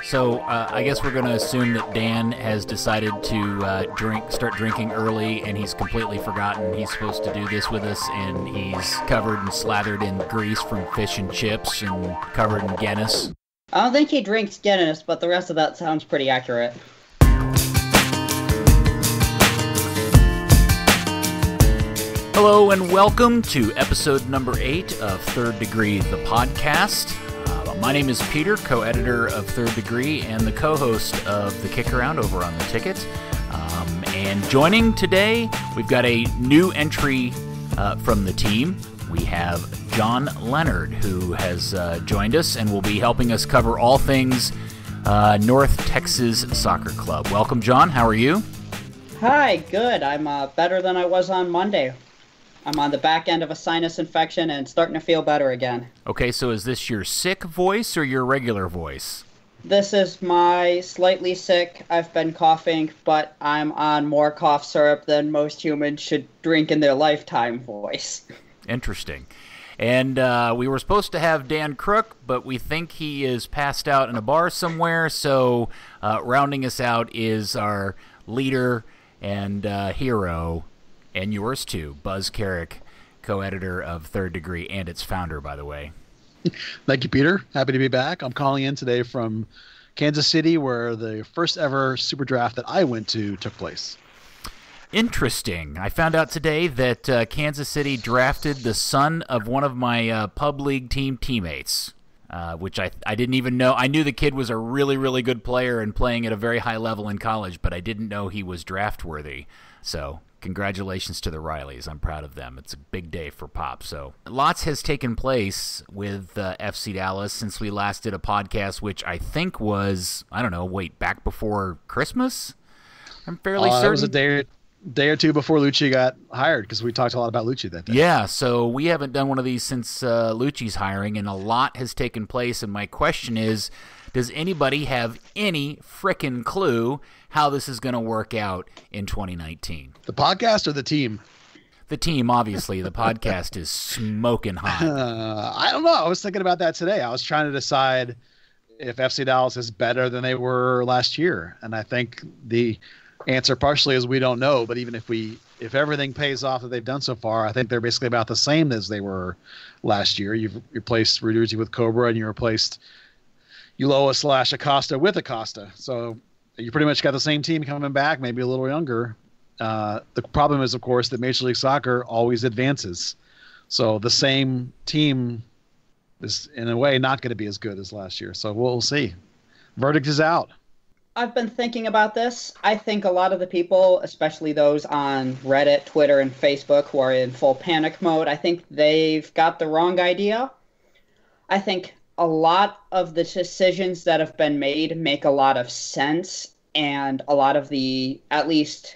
So I guess we're going to assume that Dan has decided to start drinking early, and he's completely forgotten he's supposed to do this with us, and he's covered and slathered in grease from fish and chips and covered in Guinness. I don't think he drinks Guinness, but the rest of that sounds pretty accurate. Hello and welcome to episode number 8 of Third Degree, the podcast. My name is Peter, co-editor of Third Degree and the co-host of The Kick Around over on The Ticket. And joining today, we've got a new entry from the team. We have John Lenard, who has joined us and will be helping us cover all things North Texas Soccer Club. Welcome, John. How are you? Hi, good. I'm better than I was on Monday. I'm on the back end of a sinus infection and starting to feel better again. Okay, so is this your sick voice or your regular voice? This is my slightly sick, I've been coughing, but I'm on more cough syrup than most humans should drink in their lifetime voice. Interesting. And we were supposed to have Dan Crook, but we think he is passed out in a bar somewhere, so rounding us out is our leader and hero, and yours too, Buzz Carrick, co-editor of Third Degree and its founder, by the way. Thank you, Peter. Happy to be back. I'm calling in today from Kansas City, where the first ever Super Draft that I went to took place. Interesting. I found out today that Kansas City drafted the son of one of my pub league teammates, which I didn't even know. I knew the kid was a really, really good player and playing at a very high level in college, but I didn't know he was draft worthy. So congratulations to the Rileys. I'm proud of them. It's a big day for Pop. So lots has taken place with FC Dallas since we last did a podcast, which I think was, back before Christmas? I'm fairly certain. It was a day or two before Lucci got hired, because we talked a lot about Lucci that day. Yeah, so we haven't done one of these since Lucci's hiring, and a lot has taken place. And my question is, does anybody have any frickin' clue how this is going to work out in 2019? The podcast or the team? The team, obviously. The podcast is smoking hot. I don't know. I was thinking about that today. I was trying to decide if FC Dallas is better than they were last year. And I think the answer partially is we don't know. But even if everything pays off that they've done so far, I think they're basically about the same as they were last year. You've replaced Roduzzi with Cobra, and you replaced Ulloa / Acosta with Acosta. So you pretty much got the same team coming back, maybe a little younger. The problem is, of course, that Major League Soccer always advances. So the same team is, in a way, not going to be as good as last year. So we'll see. Verdict is out. I've been thinking about this. I think a lot of the people, especially those on Reddit, Twitter, and Facebook who are in full panic mode, I think they've got the wrong idea. I think a lot of the decisions that have been made make a lot of sense, and a lot of at least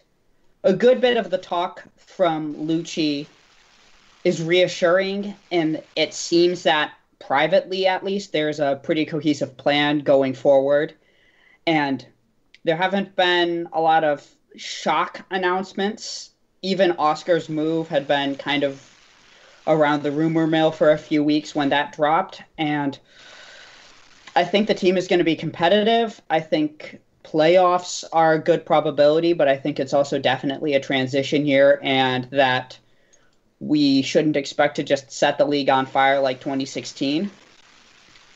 a good bit of the talk from Lucci is reassuring, and it seems that privately, at least, there's a pretty cohesive plan going forward, and there haven't been a lot of shock announcements. Even Oscar's move had been kind of around the rumor mill for a few weeks when that dropped, and I think the team is going to be competitive. I think playoffs are a good probability, but I think it's also definitely a transition year, and that we shouldn't expect to just set the league on fire like 2016.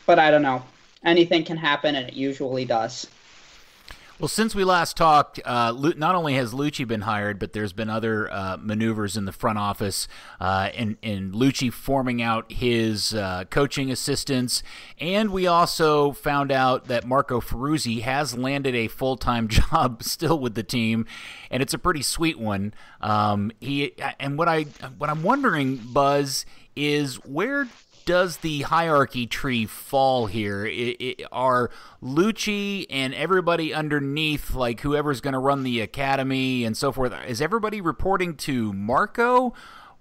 But I don't know. Anything can happen, and it usually does. Well, since we last talked, not only has Lucci been hired, but there's been other maneuvers in the front office, and Lucci forming out his coaching assistants. And we also found out that Marco Ferruzzi has landed a full-time job still with the team, and it's a pretty sweet one. What I'm wondering, Buzz, is where does the hierarchy tree fall here? Are Lucci and everybody underneath, like whoever's going to run the academy and so forth, is everybody reporting to Marco,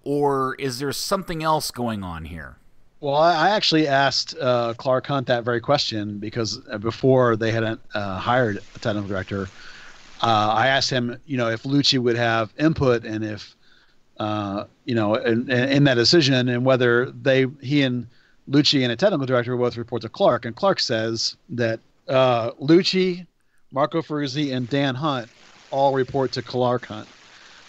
or is there something else going on here? Well, I actually asked Clark Hunt that very question, because before they hadn't hired a technical director, I asked him, if Lucci would have input, and if in that decision, and whether he and Lucci and a technical director both report to Clark. And Clark says that Lucci, Marco Ferruzzi, and Dan Hunt all report to Clark Hunt.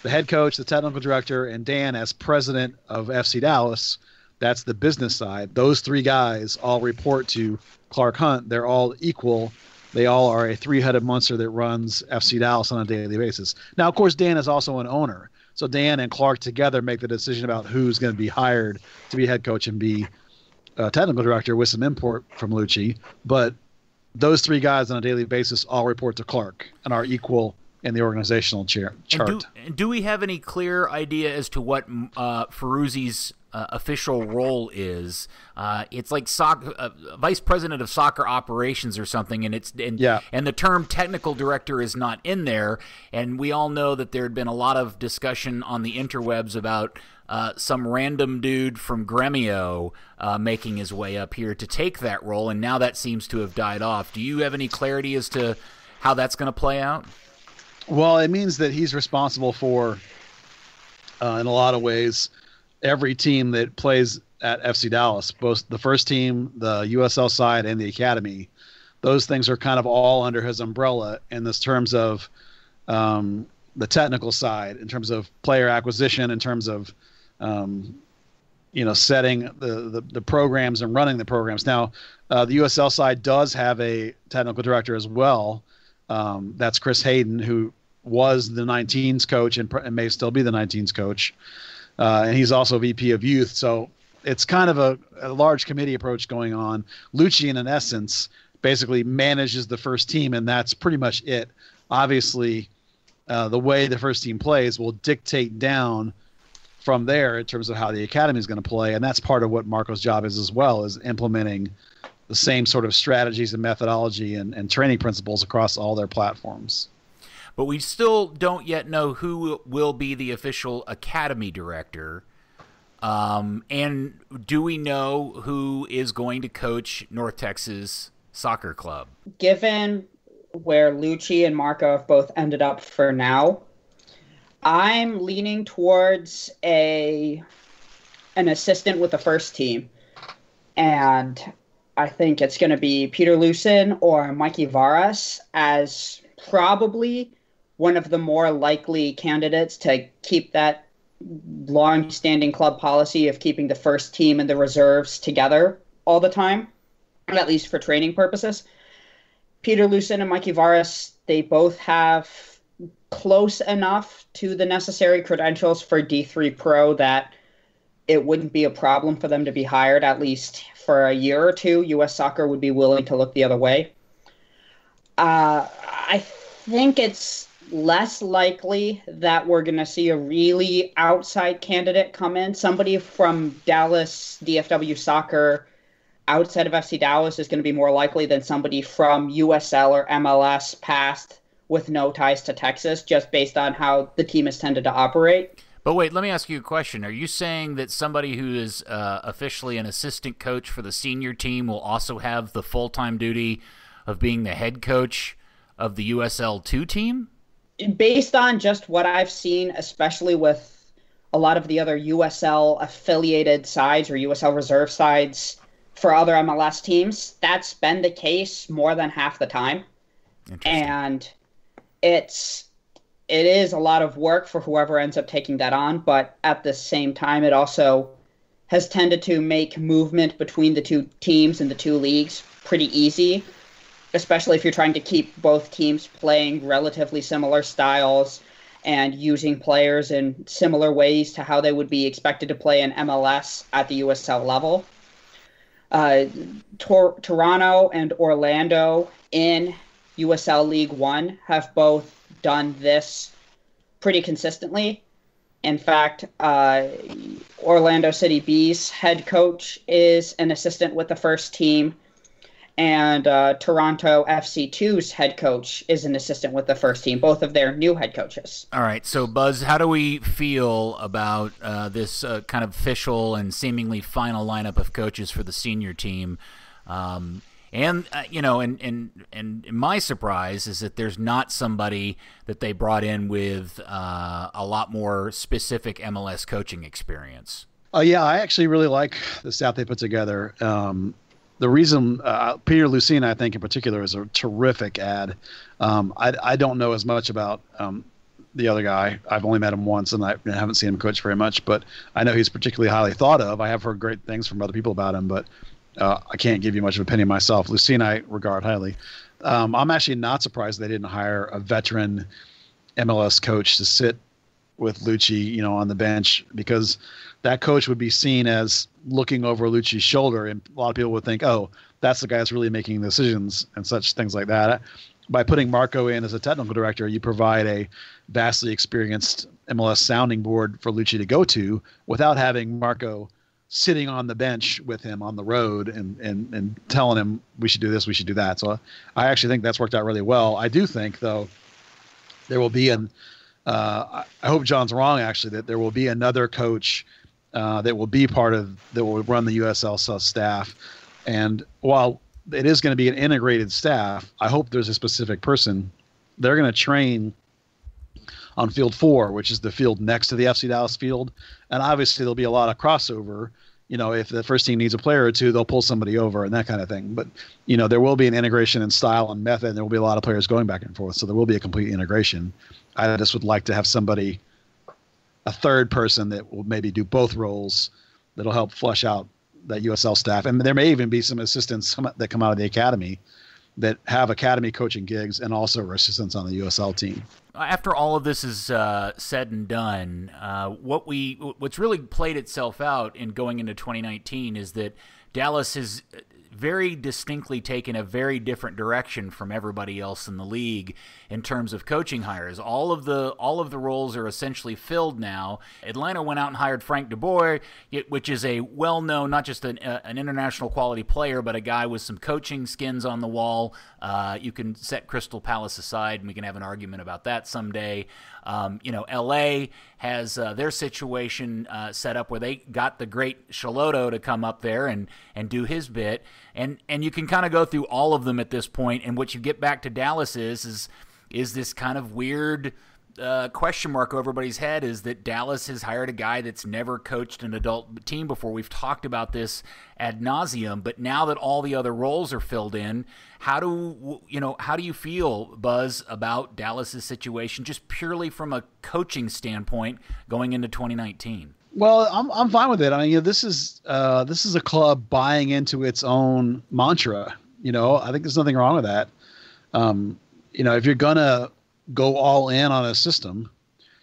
The head coach, the technical director, and Dan as president of FC Dallas, that's the business side. Those three guys all report to Clark Hunt. They're all equal. They all are a three-headed monster that runs FC Dallas on a daily basis. Now, of course, Dan is also an owner. So Dan and Clark together make the decision about who's going to be hired to be head coach and be technical director with some import from Lucci. But those three guys on a daily basis all report to Clark and are equal in the organizational chart. Do we have any clear idea as to what Ferruzzi's official role is? It's like vice president of soccer operations or something, and the term technical director is not in there. And we all know that there had been a lot of discussion on the interwebs about some random dude from Gremio making his way up here to take that role, and now that seems to have died off. Do you have any clarity as to how that's going to play out? Well, it means that he's responsible for, in a lot of ways, every team that plays at FC Dallas, both the first team, the USL side, and the academy. Those things are kind of all under his umbrella in this terms of the technical side, in terms of player acquisition, in terms of setting the programs and running the programs. Now, the USL side does have a technical director as well. That's Chris Hayden, who was the 19s coach and may still be the 19s coach. And he's also VP of youth. So it's kind of a large committee approach going on. Lucci, in essence, basically manages the first team, and that's pretty much it. Obviously, the way the first team plays will dictate down from there in terms of how the academy is going to play. And that's part of what Marco's job is as well, is implementing the same sort of strategies and methodology and training principles across all their platforms. But we still don't yet know who will be the official academy director. And do we know who is going to coach North Texas Soccer Club? Given where Lucci and Marco have both ended up for now, I'm leaning towards an assistant with the first team. And I think it's going to be Peter Lucen or Mikey Varas as probably one of the more likely candidates to keep that long-standing club policy of keeping the first team and the reserves together all the time, at least for training purposes. Peter Lucen and Mikey Varas, they both have close enough to the necessary credentials for D3 Pro that it wouldn't be a problem for them to be hired, at least for a year or two. U.S. Soccer would be willing to look the other way. I think it's less likely that we're going to see a really outside candidate come in. Somebody from Dallas DFW Soccer outside of FC Dallas is going to be more likely than somebody from USL or MLS past with no ties to Texas, just based on how the team has tended to operate. But wait, let me ask you a question. Are you saying that somebody who is officially an assistant coach for the senior team will also have the full-time duty of being the head coach of the USL2 team? Based on just what I've seen, especially with a lot of the other USL affiliated sides or USL reserve sides for other MLS teams, that's been the case more than half the time. And it is a lot of work for whoever ends up taking that on, but at the same time, it also has tended to make movement between the two teams and the two leagues pretty easy, especially if you're trying to keep both teams playing relatively similar styles and using players in similar ways to how they would be expected to play in MLS at the USL level. Toronto and Orlando in USL League One have both done this pretty consistently. In fact, Orlando City Bees head coach is an assistant with the first team, and Toronto FC2's head coach is an assistant with the first team, both of their new head coaches. All right, so Buzz, how do we feel about this kind of official and seemingly final lineup of coaches for the senior team? And my surprise is that there's not somebody that they brought in with a lot more specific MLS coaching experience. Yeah, I actually really like the staff they put together. the reason Peter Lucine, I think in particular, is a terrific ad. I don't know as much about the other guy. I've only met him once, and I haven't seen him coach very much. But I know he's particularly highly thought of. I have heard great things from other people about him, but I can't give you much of an opinion myself. Lucine, I regard highly. I'm actually not surprised they didn't hire a veteran MLS coach to sit with Lucci, on the bench, because that coach would be seen as looking over Lucci's shoulder, and a lot of people would think, oh, that's the guy that's really making decisions and such things like that. By putting Marco in as a technical director, you provide a vastly experienced MLS sounding board for Lucci to go to without having Marco sitting on the bench with him on the road and telling him we should do this, we should do that. So I actually think that's worked out really well. I do think, though, there will be I hope John's wrong, actually, that there will be another coach that will run the USL staff. And while it is going to be an integrated staff, I hope there's a specific person. They're going to train on Field 4, which is the field next to the FC Dallas field. And obviously there'll be a lot of crossover. If the first team needs a player or two, they'll pull somebody over and that kind of thing. But, there will be an integration in style and method, and there will be a lot of players going back and forth. So there will be a complete integration. I just would like to have a third person that will maybe do both roles that'll help flesh out that USL staff. And there may even be some assistants that come out of the academy that have academy coaching gigs and also are assistants on the USL team. After all of this is said and done, what's really played itself out in going into 2019 is that Dallas has very distinctly taken a very different direction from everybody else in the league in terms of coaching hires. All of the roles are essentially filled now. Atlanta went out and hired Frank de Boer, which is a well-known, not just an international quality player, but a guy with some coaching skins on the wall. You can set Crystal Palace aside, and we can have an argument about that someday. LA has their situation set up where they got the great Shalotto to come up there and do his bit. And you can kind of go through all of them at this point, and what you get back to Dallas is this kind of weird question mark over everybody's head, is that Dallas has hired a guy that's never coached an adult team before. We've talked about this ad nauseum, but now that all the other roles are filled in, how do you feel, Buzz, about Dallas's situation, just purely from a coaching standpoint going into 2019? Well, I'm fine with it. I mean, this is a club buying into its own mantra. I think there's nothing wrong with that. If you're gonna go all in on a system,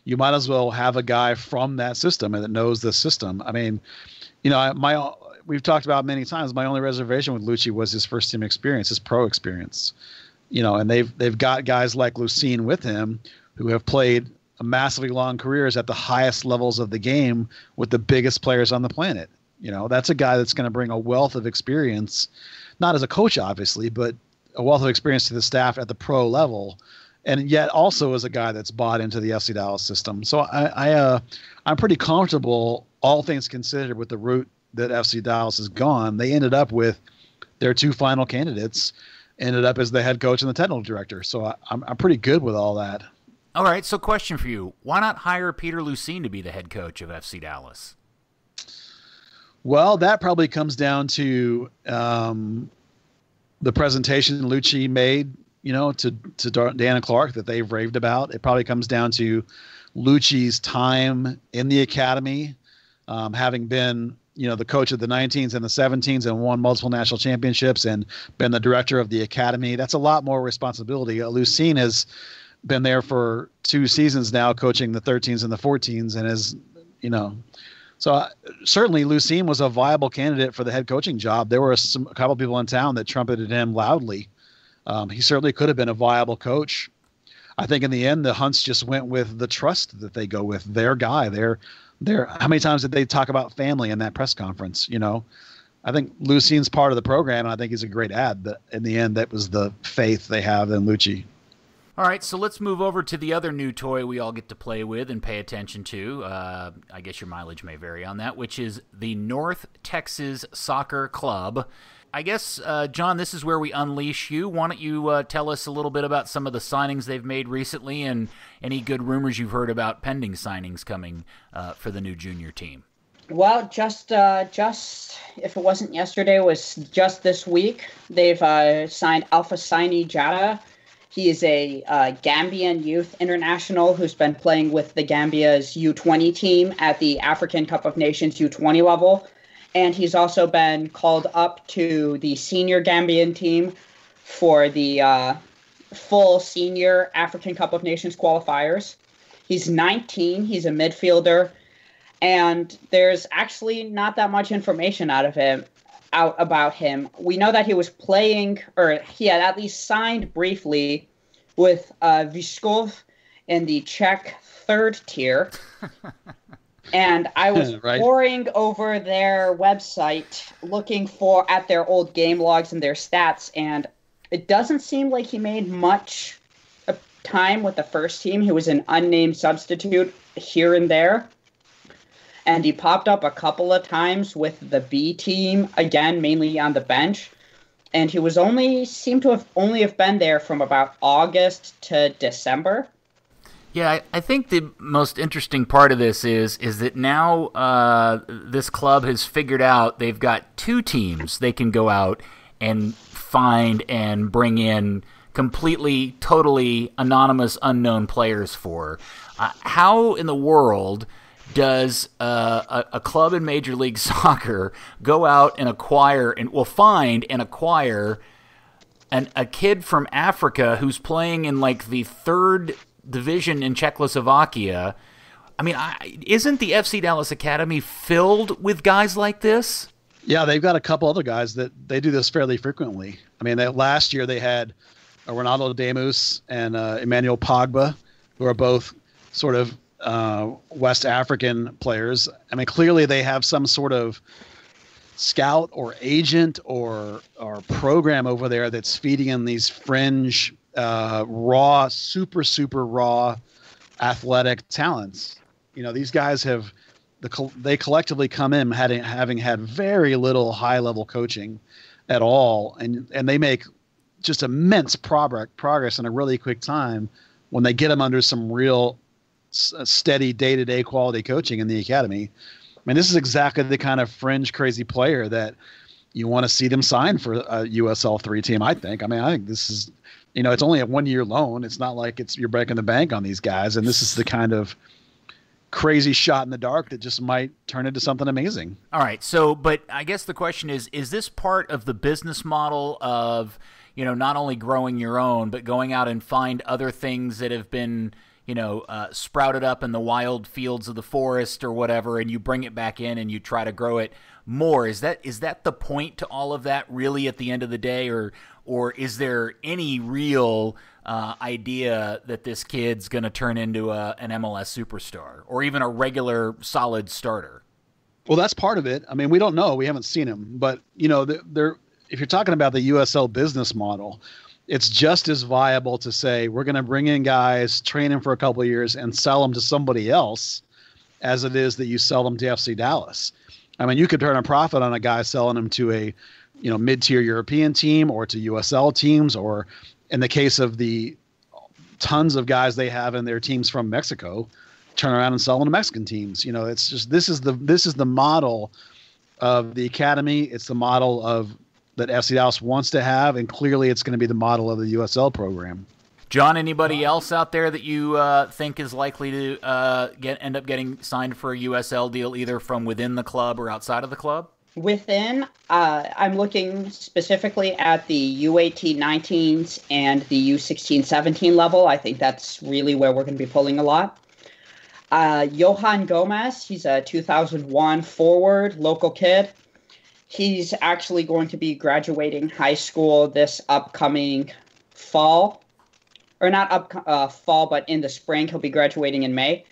you might as well have a guy from that system and that knows the system. I mean, we've talked about many times, my only reservation with Lucci was his first team experience, his pro experience. And they've got guys like Lucine with him who have played massively long careers at the highest levels of the game with the biggest players on the planet. That's a guy that's going to bring a wealth of experience, not as a coach, obviously, but a wealth of experience to the staff at the pro level. And yet also as a guy that's bought into the FC Dallas system. So I'm pretty comfortable, all things considered, with the route that FC Dallas has gone. They ended up with their two final candidates, ended up as the head coach and the technical director. So I'm pretty good with all that. All right, so question for you. Why not hire Peter Lucine to be the head coach of FC Dallas? Well, that probably comes down to the presentation Lucci made, to Dana Clark that they've raved about. It probably comes down to Lucci's time in the academy, having been, the coach of the 19s and the 17s and won multiple national championships and been the director of the academy. That's a lot more responsibility. Lucine has been there for 2 seasons now, coaching the 13s and the 14s, and is, so certainly Lucine was a viable candidate for the head coaching job. There were a couple people in town that trumpeted him loudly. He certainly could have been a viable coach. I think in the end, the Hunts just went with the trust that they go with their guy. How many times did they talk about family in that press conference? I think Lucine's part of the program, and I think he's a great ad. But in the end, that was the faith they have in Lucci. All right, so let's move over to the other new toy we all get to play with and pay attention to. I guess your mileage may vary on that, which is the North Texas Soccer Club. I guess, John, this is where we unleash you. Why don't you tell us a little bit about some of the signings they've made recently and any good rumors you've heard about pending signings coming for the new junior team? Well, just if it wasn't yesterday, it was just this week. They've signed Alpha Saini Jata. He is a Gambian youth international who's been playing with the Gambia's U20 team at the African Cup of Nations U20 level. And he's also been called up to the senior Gambian team for the full senior African Cup of Nations qualifiers. He's 19. He's a midfielder. And there's actually not that much information out about him. We know that he was playing, or he had at least signed briefly with Vyškov in the Czech third tier. And I was poring over their website looking at their old game logs and their stats, and it doesn't seem like he made much time with the first team. He was an unnamed substitute here and there. And he popped up a couple of times with the B team, again, mainly on the bench. And he was seemed to have only been there from about August to December. Yeah, I think the most interesting part of this is that now this club has figured out they've got two teams they can go out and find and bring in completely, totally anonymous, unknown players for. How in the world does a club in Major League Soccer go out and find and acquire a kid from Africa who's playing in like the third division in Czechoslovakia? I mean, isn't the FC Dallas Academy filled with guys like this? Yeah, they've got a couple other guys that they do this fairly frequently. I mean, last year they had Ronaldo Demus and Emmanuel Pogba, who are both sort of West African players. I mean, clearly they have some sort of scout or agent or program over there that's feeding in these fringe, raw, super raw athletic talents. You know, these guys they collectively come in having had very little high level coaching at all, and they make just immense progress in a really quick time when they get them under some real steady day-to-day quality coaching in the academy. I mean, this is exactly the kind of fringe crazy player that you want to see them sign for a USL 3 team, I think. I mean, I think this is, it's only a 1-year loan. It's not like you're breaking the bank on these guys. And this is the kind of crazy shot in the dark that just might turn into something amazing. All right. So, but I guess the question is this part of the business model of, not only growing your own, but going out and find other things that have been, sprouted up in the wild fields of the forest or whatever, and you bring it back in and you try to grow it more? Is that the point to all of that really at the end of the day, or is there any real idea that this kid's going to turn into an MLS superstar or even a regular solid starter? Well, that's part of it. I mean, we don't know. We haven't seen him, but if you're talking about the USL business model, it's just as viable to say we're going to bring in guys, train them for a couple of years, and sell them to somebody else as it is that you sell them to FC Dallas. I mean, you could turn a profit on a guy selling them to a mid-tier European team or to USL teams, or in the case of the tons of guys they have in their teams from Mexico, turn around and sell them to Mexican teams. It's just this is the model of the academy. It's the model that FC Dallas wants to have, and clearly it's going to be the model of the USL program. John, anybody else out there that you think is likely to end up getting signed for a USL deal, either from within the club or outside of the club? Within, I'm looking specifically at the U18-19s and the U16-17 level. I think that's really where we're going to be pulling a lot. Johan Gomez, he's a 2001 forward, local kid. He's actually going to be graduating high school this upcoming fall. Or not fall, but in the spring. He'll be graduating in May.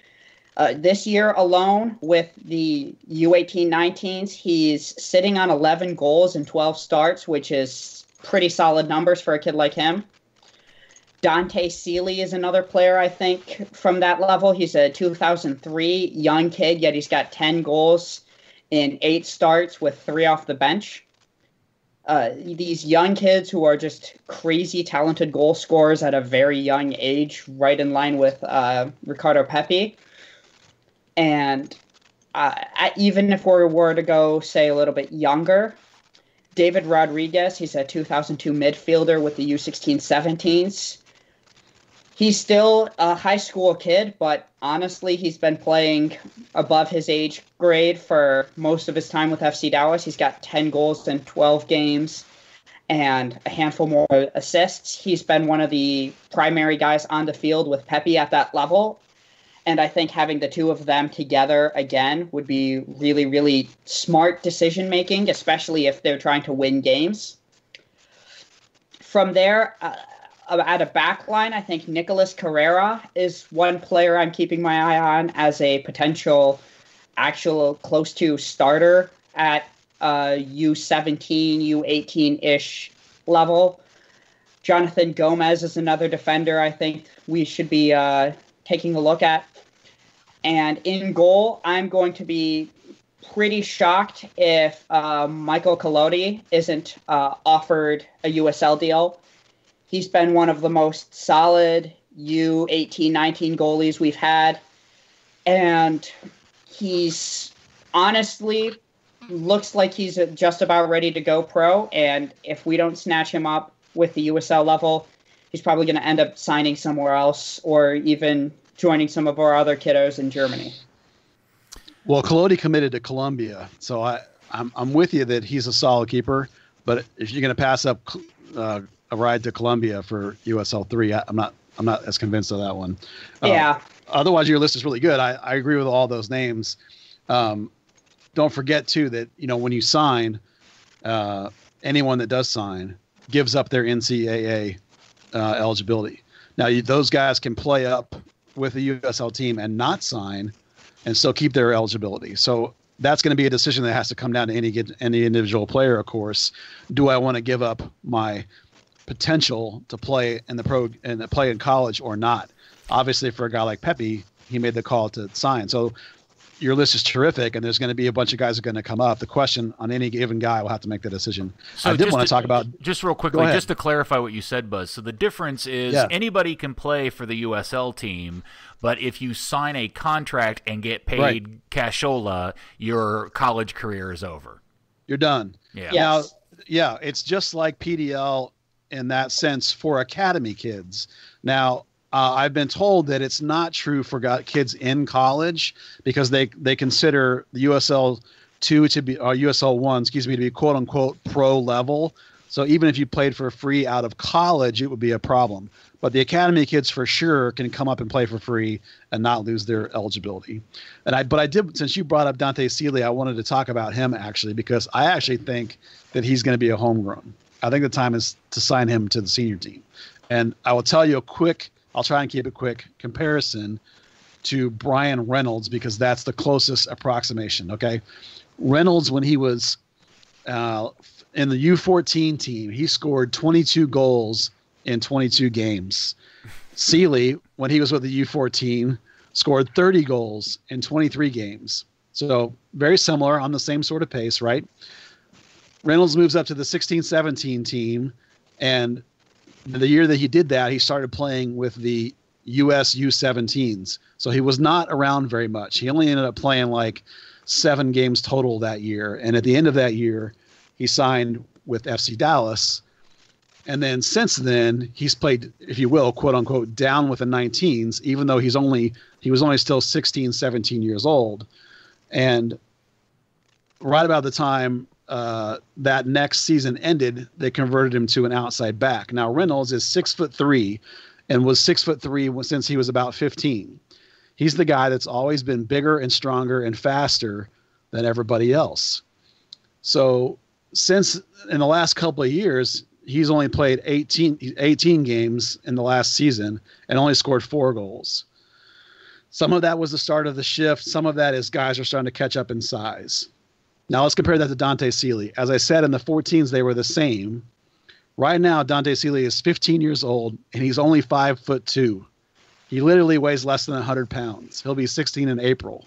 This year alone, with the U18-19s, he's sitting on 11 goals and 12 starts, which is pretty solid numbers for a kid like him. Dante Seeley is another player, I think, from that level. He's a 2003 young kid, yet he's got 10 goals in 8 starts with 3 off the bench. These young kids who are just crazy talented goal scorers at a very young age, right in line with Ricardo Pepi. And even if we were to go, say, a little bit younger, David Rodriguez, he's a 2002 midfielder with the U16-17s. He's still a high school kid, but honestly, he's been playing above his age grade for most of his time with FC Dallas. He's got 10 goals in 12 games and a handful more assists. He's been one of the primary guys on the field with Pepe at that level. And I think having the two of them together again would be really, really smart decision-making, especially if they're trying to win games. From there, at a back line, I think Nicolas Carrera is one player I'm keeping my eye on as a potential actual close to starter at U17, U18-ish level. Jonathan Gomez is another defender I think we should be taking a look at. And in goal, I'm going to be pretty shocked if Michael Collodi isn't offered a USL deal. He's been one of the most solid U18-19 goalies we've had. And he's honestly looks like he's just about ready to go pro. And if we don't snatch him up with the USL level, he's probably going to end up signing somewhere else or even joining some of our other kiddos in Germany. Well, Collodi committed to Colombia, so I'm with you that he's a solid keeper. But if you're going to pass up a ride to Colombia for USL 3, I'm not as convinced of that one. Yeah. Otherwise, your list is really good. I agree with all those names. Don't forget too that when you sign, anyone that does sign gives up their NCAA eligibility. Now those guys can play up with a USL team and not sign and still keep their eligibility. So that's going to be a decision that has to come down to any individual player, of course. Do I want to give up my potential to play in the pro and play in college or not? Obviously, for a guy like Pepe, he made the call to sign. So your list is terrific, and there's going to be a bunch of guys that are going to come up. The question on any given guy will have to make the decision. So I did want to talk about just real quickly, just to clarify what you said, Buzz. So the difference is anybody can play for the USL team, but if you sign a contract and get paid cashola, your college career is over. You're done. Yeah. Yes. Now, it's just like PDL in that sense for academy kids. Now, I've been told that it's not true for kids in college because they consider the USL 2 to be, or USL 1, to be quote unquote pro level. So even if you played for free out of college, it would be a problem. But the academy kids for sure can come up and play for free and not lose their eligibility. But I did, since you brought up Dante Sealy, I wanted to talk about him actually, because I actually think that he's going to be a homegrown. I think the time is to sign him to the senior team. And I will tell you I'll try and keep it quick comparison to Brian Reynolds, because that's the closest approximation. Okay. Reynolds, when he was in the U14 team, he scored 22 goals in 22 games. Sealy, when he was with the U14, scored 30 goals in 23 games. So very similar, on the same sort of pace, right? Reynolds moves up to the 16-17 team, and the year that he did that, he started playing with the US U17s. So he was not around very much. He only ended up playing like 7 games total that year. And at the end of that year, he signed with FC Dallas. And then since then, he's played, if you will, quote unquote, down with the 19s, even though he was only still 16, 17 years old. And right about the time that next season ended, they converted him to an outside back. Now Reynolds is 6'3" and was 6'3" since he was about 15. He's the guy that's always been bigger and stronger and faster than everybody else. So since in the last couple of years, he's only played 18 games in the last season and only scored 4 goals. Some of that was the start of the shift. Some of that is guys are starting to catch up in size. Now let's compare that to Dante Sealy. As I said, in the 14s, they were the same. Right now, Dante Sealy is 15 years old, and he's only 5'2". He literally weighs less than 100 pounds. He'll be 16 in April,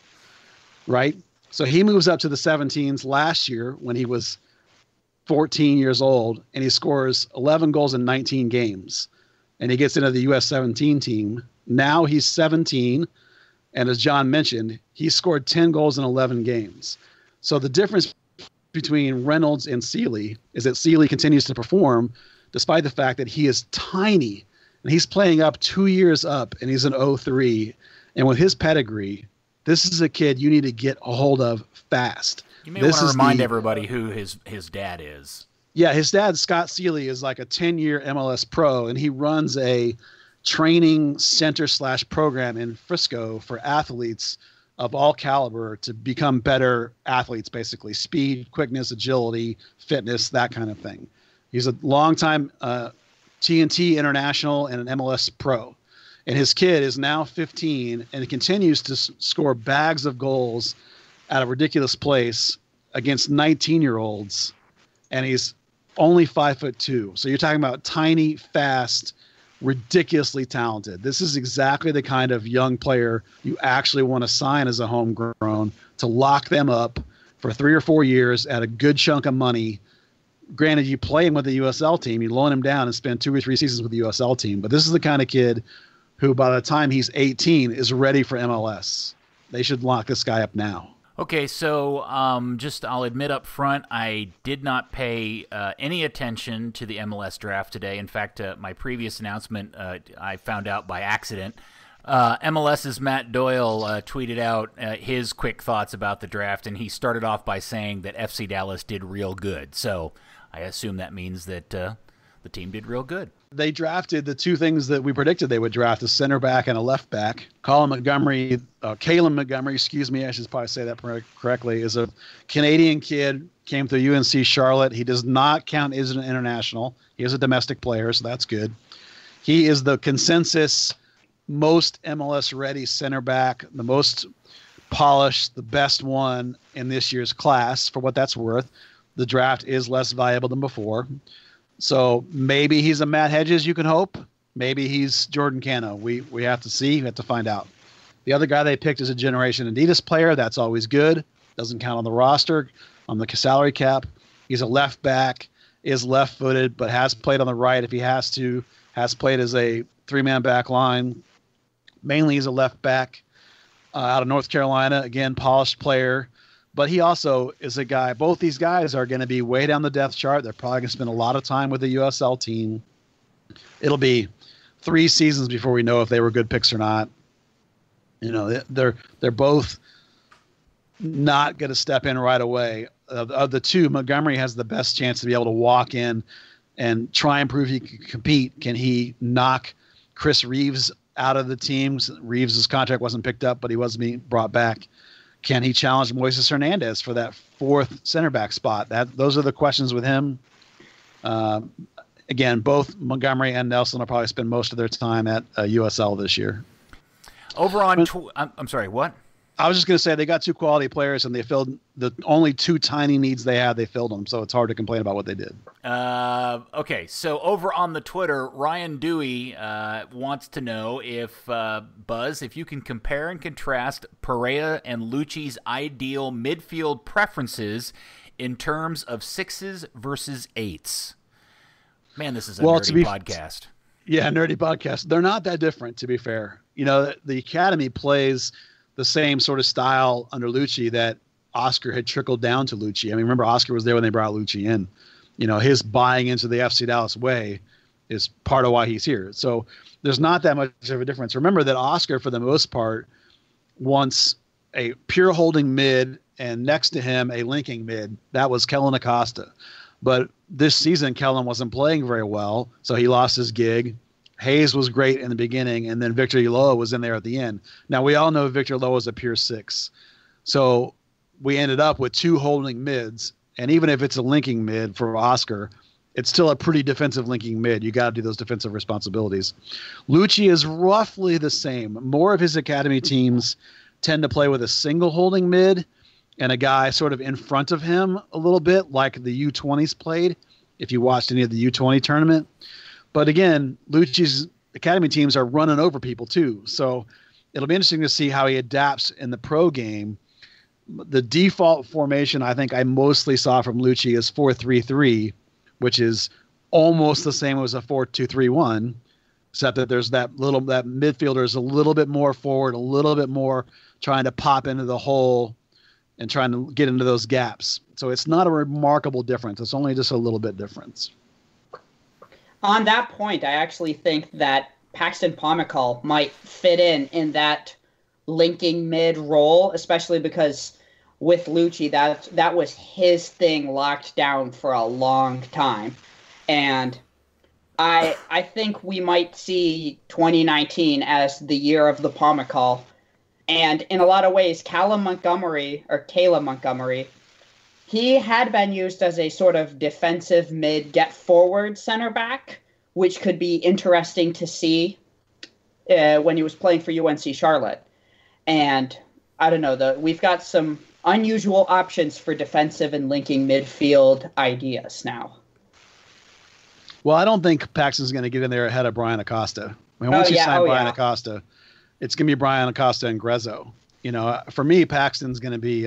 right? So he moves up to the 17s last year when he was 14 years old, and he scores 11 goals in 19 games. And he gets into the US 17 team. Now he's 17, And as John mentioned, he scored 10 goals in 11 games. So the difference between Reynolds and Seeley is that Seeley continues to perform despite the fact that he is tiny. And he's playing up 2 years up, and he's an 0-3. And with his pedigree, this is a kid you need to get a hold of fast. You may want to remind everybody who his dad is. Yeah, his dad, Scott Seeley, is like a 10-year MLS pro, and he runs a training center/program in Frisco for athletes of all caliber to become better athletes, basically. Speed, quickness, agility, fitness, that kind of thing. He's a longtime TNT international and an MLS pro. And his kid is now 15 and continues to score bags of goals at a ridiculous place against 19-year-olds. And he's only 5'2". So you're talking about tiny, fast, ridiculously talented. This is exactly the kind of young player you actually want to sign as a homegrown to lock them up for 3 or 4 years at a good chunk of money. Granted, you play him with the USL team, you loan him down and spend 2 or 3 seasons with the USL team. But this is the kind of kid who, by the time he's 18, is ready for MLS. They should lock this guy up now. Okay, so I'll admit up front, I did not pay any attention to the MLS draft today. In fact, my previous announcement, I found out by accident. MLS's Matt Doyle tweeted out his quick thoughts about the draft, and he started off by saying that FC Dallas did real good. So I assume that means that the team did real good. They drafted the 2 things that we predicted they would draft: a center back and a left back. Kalen Montgomery, I should probably say that correctly, is a Canadian kid, came through UNC Charlotte. He does not count as an international. He is a domestic player, so that's good. He is the consensus most MLS-ready center back, the most polished, the best one in this year's class. For what that's worth, the draft is less valuable than before. So maybe he's a Matt Hedges, you can hope. Maybe he's Jordan Cano. We have to see. We have to find out. The other guy they picked is a Generation Adidas player. That's always good. Doesn't count on the roster, on the salary cap. He's a left back, is left-footed, but has played on the right if he has to, has played as a 3-man back line. Mainly he's a left back out of North Carolina. Again, polished player. But he also is a guy, both these guys are going to be way down the depth chart. They're probably going to spend a lot of time with the USL team. It'll be 3 seasons before we know if they were good picks or not. You know, they're both not going to step in right away. Of the 2, Montgomery has the best chance to be able to walk in and try and prove he can compete. Can he knock Chris Reeves out of the teams? Reeves' contract wasn't picked up, but he was being brought back. Can he challenge Moises Hernandez for that 4th center back spot? Those are the questions with him. Again, both Montgomery and Nelson will probably spend most of their time at USL this year. Over on, I'm sorry, what? I was just going to say they got 2 quality players, and they filled the only 2 tiny needs they had. They filled them, so it's hard to complain about what they did. Okay, so over on the Twitter, Ryan Dewey wants to know if, Buzz, if you can compare and contrast Perea and Lucci's ideal midfield preferences in terms of 6s versus 8s. Man, this is a nerdy podcast. Yeah, nerdy podcast. They're not that different, to be fair. You know, the academy plays the same sort of style under Lucci that Oscar had trickled down to Lucci. I mean, remember, Oscar was there when they brought Lucci in. You know, his buying into the FC Dallas way is part of why he's here. So there's not that much of a difference. Remember that Oscar, for the most part, wants a pure holding mid and next to him a linking mid. That was Kellen Acosta. But this season, Kellen wasn't playing very well, so he lost his gig. Hayes was great in the beginning, and then Victor Ulloa was in there at the end. Now, we all know Victor Ulloa is a pure 6. So we ended up with 2 holding mids, and even if it's a linking mid for Oscar, it's still a pretty defensive linking mid. You got to do those defensive responsibilities. Lucci is roughly the same. More of his academy teams tend to play with a single holding mid and a guy sort of in front of him a little bit, like the U20s played, if you watched any of the U20 tournament. But again, Lucci's academy teams are running over people too. So it'll be interesting to see how he adapts in the pro game. The default formation I think I mostly saw from Lucci is 4-3-3, which is almost the same as a 4-2-3-1. except that there's that midfielder is a little bit more forward, a little bit more trying to pop into the hole and trying to get into those gaps. So it's not a remarkable difference. It's only just a little bit difference. On that point, I actually think that Paxton Pomykal might fit in that linking mid role, especially because with Lucci, that was his thing locked down for a long time. And I think we might see 2019 as the year of the Pomykal. And in a lot of ways, Kayla Montgomery, he had been used as a sort of defensive mid get forward center back, which could be interesting to see when he was playing for UNC Charlotte. And I don't know, we've got some unusual options for defensive and linking midfield ideas now. Well, I don't think Paxton's going to get in there ahead of Brian Acosta. I mean, once you sign Brian Acosta, it's going to be Brian Acosta and Grezzo. For me, Paxton's going to be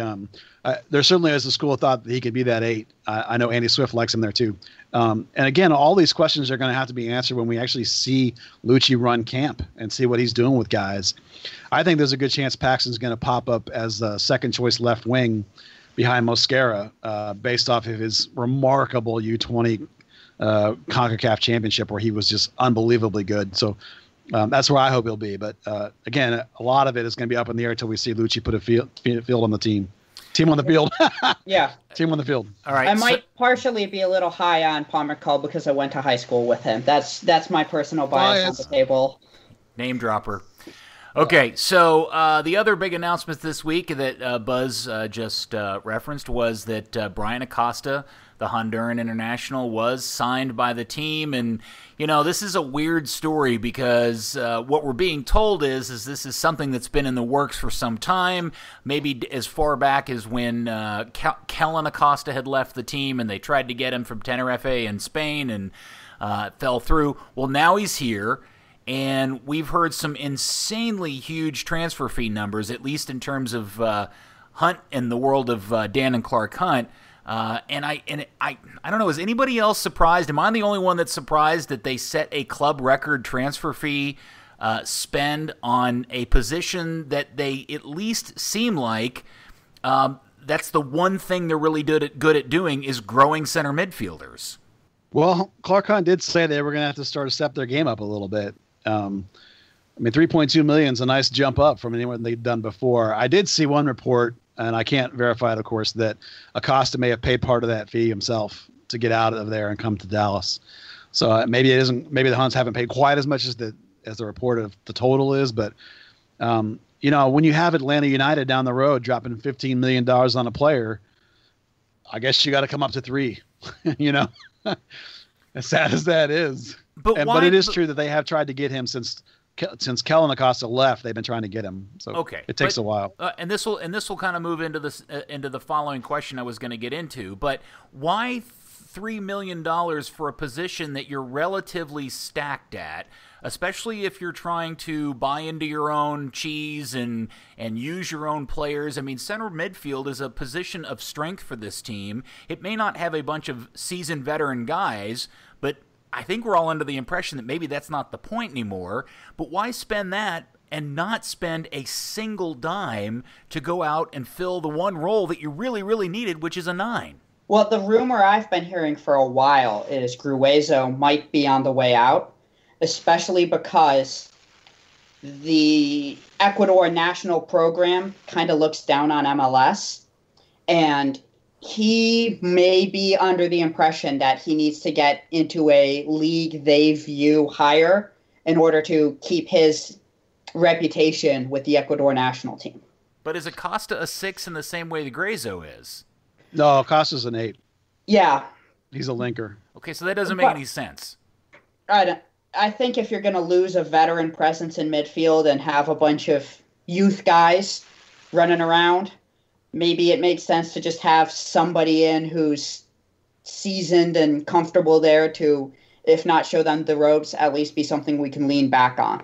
there certainly is a school of thought that he could be that 8. I know Andy Swift likes him there too. And again, all these questions are going to have to be answered when we actually see Lucci run camp and see what he's doing with guys. I think there's a good chance Paxton's going to pop up as the second choice left wing behind Mosquera based off of his remarkable U20 CONCACAF championship where he was just unbelievably good. So that's where I hope he'll be. But again, a lot of it is going to be up in the air until we see Lucci put a field on the team. Team on the field. Yeah. Team on the field. All right. I might partially be a little high on Pomykal because I went to high school with him. That's my personal bias on the table. Name dropper. Okay, so the other big announcement this week that Buzz just referenced was that Brian Acosta, the Honduran international, was signed by the team. And, this is a weird story because what we're being told is this is something that's been in the works for some time, maybe as far back as when Kellen Acosta had left the team and they tried to get him from Tenerife in Spain and fell through. Well, now he's here. And we've heard some insanely huge transfer fee numbers, at least in terms of Hunt in the world of Dan and Clark Hunt. And I don't know, is anybody else surprised? Am I the only one that's surprised that they set a club record transfer fee spend on a position that they at least seem like that's the one thing they're really good at doing is growing center midfielders? Well, Clark Hunt did say they were going to have to start to step their game up a little bit. 3.2 million is a nice jump up from anyone they've done before. I did see one report, and I can't verify it, of course, that Acosta may have paid part of that fee himself to get out of there and come to Dallas. So maybe it isn't. Maybe the Hunts haven't paid quite as much as the report of the total is. But when you have Atlanta United down the road dropping $15 million on a player, I guess you got to come up to 3. As sad as that is. But it is true that they have tried to get him since Kellen Acosta left. They've been trying to get him. So it takes a while. And this will kind of move into the following question I was going to get into. But why $3 million for a position that you're relatively stacked at, especially if you're trying to buy into your own cheese and use your own players? I mean, center midfield is a position of strength for this team. It may not have a bunch of seasoned veteran guys, but I think we're all under the impression that maybe that's not the point anymore. But why spend that and not spend a single dime to go out and fill the one role that you really, really needed, which is a 9? Well, the rumor I've been hearing for a while is Gruezo might be on the way out, especially because the Ecuador national program kind of looks down on MLS, and he may be under the impression that he needs to get into a league they view higher in order to keep his reputation with the Ecuador national team. But is Acosta a 6 in the same way the Grezzo is? No, Acosta's an 8. Yeah. He's a linker. Okay, so that doesn't make any sense. I think if you're going to lose a veteran presence in midfield and have a bunch of youth guys running around, maybe it makes sense to just have somebody in who's seasoned and comfortable there to, if not show them the ropes, at least be something we can lean back on.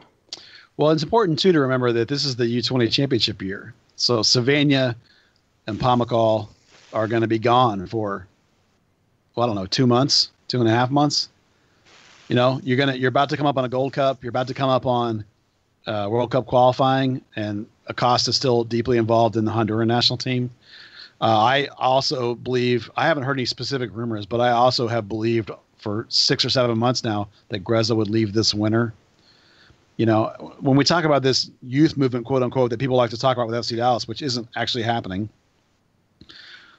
Well, it's important, too, to remember that this is the U20 championship year. So Savania and Pomykal are going to be gone for, 2 months, 2.5 months. You're about to come up on a Gold Cup. You're about to come up on World Cup qualifying, and Acosta's still deeply involved in the Honduran national team. I also believe, I haven't heard any specific rumors, but I also have believed for 6 or 7 months now that Grezzo would leave this winter. When we talk about this youth movement, quote unquote, that people like to talk about with FC Dallas, which isn't actually happening,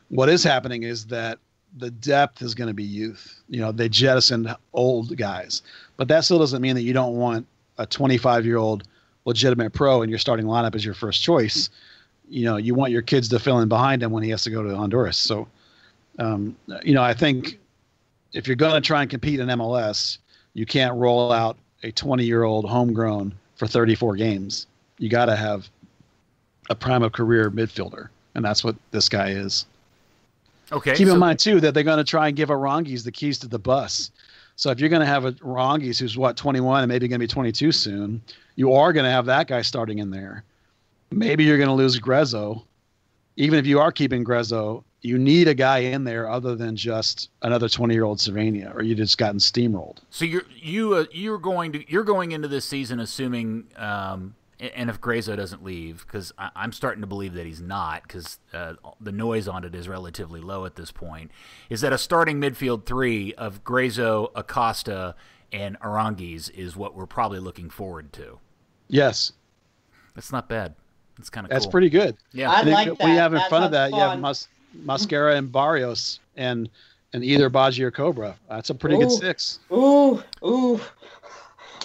what is happening is that the depth is going to be youth. They jettisoned old guys, but that still doesn't mean that you don't want a 25-year-old legitimate pro in your starting lineup as your first choice. You want your kids to fill in behind him when he has to go to Honduras. So, I think if you're going to try and compete in MLS, you can't roll out a 20-year-old homegrown for 34 games. You got to have a prime of career midfielder, and that's what this guy is. Okay. Keep in mind, too, that they're going to try and give Arangis the keys to the bus. So if you're going to have a Arangis who's, 21 and maybe going to be 22 soon, you are going to have that guy starting in there. Maybe you're going to lose Grezzo. Even if you are keeping Grezzo, you need a guy in there other than just another 20-year-old Cervania, or you just gotten steamrolled. So you're going into this season assuming, and if Grezzo doesn't leave, because I'm starting to believe that he's not, because the noise on it is relatively low at this point, is that a starting midfield three of Grezzo, Acosta, and Arangis is what we're probably looking forward to. Yes. That's not bad. That's kind of cool. That's pretty good. Yeah. I like that. We have in front of that, fun. you have Mascara and Barrios and either Baji or Cobra. That's a pretty good six. Ooh.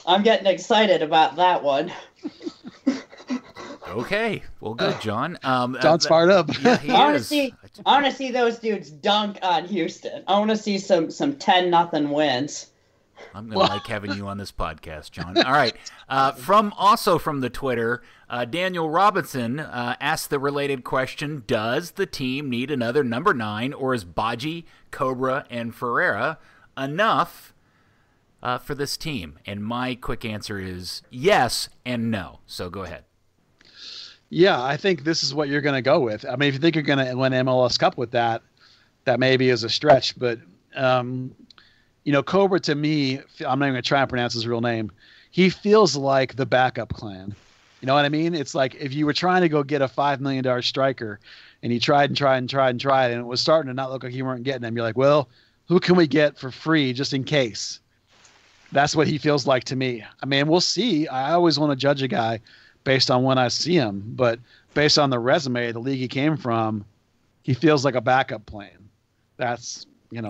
I'm getting excited about that one. Okay. Well, good, John. John's fired up. Yeah, he is. I want to see those dudes dunk on Houston. I want to see some 10-0 wins. I'm going to like having you on this podcast, John. All right. From the Twitter, Daniel Robinson asked the related question, does the team need another number 9, or is Baji, Cobra, and Ferreira enough for this team? And my quick answer is yes and no. So go ahead. Yeah, I think this is what you're going to go with. I mean, if you think you're going to win MLS Cup with that maybe is a stretch. But, Cobra, to me, I'm not even going to try and pronounce his real name. He feels like the backup plan. You know what I mean? It's like if you were trying to go get a $5 million striker and you tried and it was starting to not look like you weren't getting him. You're like, well, who can we get for free just in case? That's what he feels like to me. I mean, we'll see. I always want to judge a guy based on when I see him, but based on the resume, the league he came from, he feels like a backup plan. That's,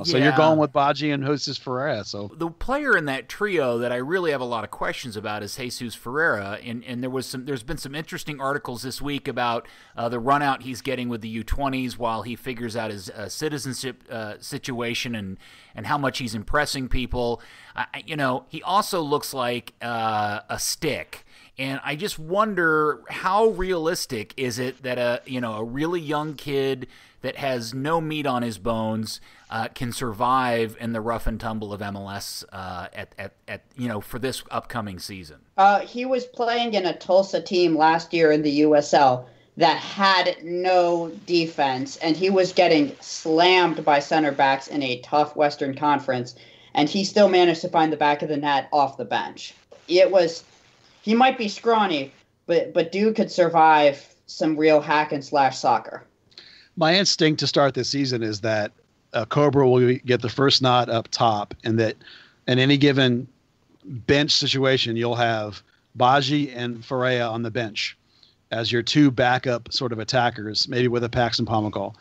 so you're going with Baji and Jesus Ferreira. So the player in that trio that I really have a lot of questions about is Jesus Ferreira, and there's been some interesting articles this week about the run out he's getting with the U20s while he figures out his citizenship situation and how much he's impressing people. He also looks like a stick. And I just wonder, how realistic is it that a really young kid that has no meat on his bones can survive in the rough and tumble of MLS for this upcoming season? He was playing in a Tulsa team last year in the USL that had no defense, and he was getting slammed by center backs in a tough Western Conference, and he still managed to find the back of the net off the bench. He might be scrawny, but dude could survive some real hack and slash soccer. My instinct to start this season is that Cobra will get the first nod up top, and that in any given bench situation, you'll have Baji and Ferreira on the bench as your two backup sort of attackers, maybe with a Paxton Pomacall.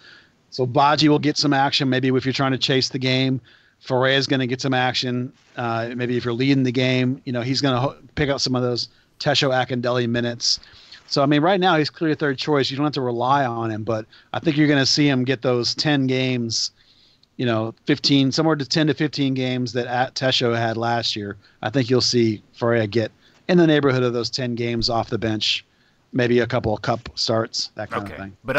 So Baji will get some action, maybe if you're trying to chase the game. Ferreira is going to get some action. Maybe if you're leading the game, he's going to pick up some of those Tesho Akindele minutes. So, I mean, right now he's clear third choice. You don't have to rely on him, but I think you're going to see him get those 10 games, 15, somewhere to 10 to 15 games that Tesho had last year. I think you'll see Ferreira get in the neighborhood of those 10 games off the bench, maybe a couple of cup starts, that kind of thing. But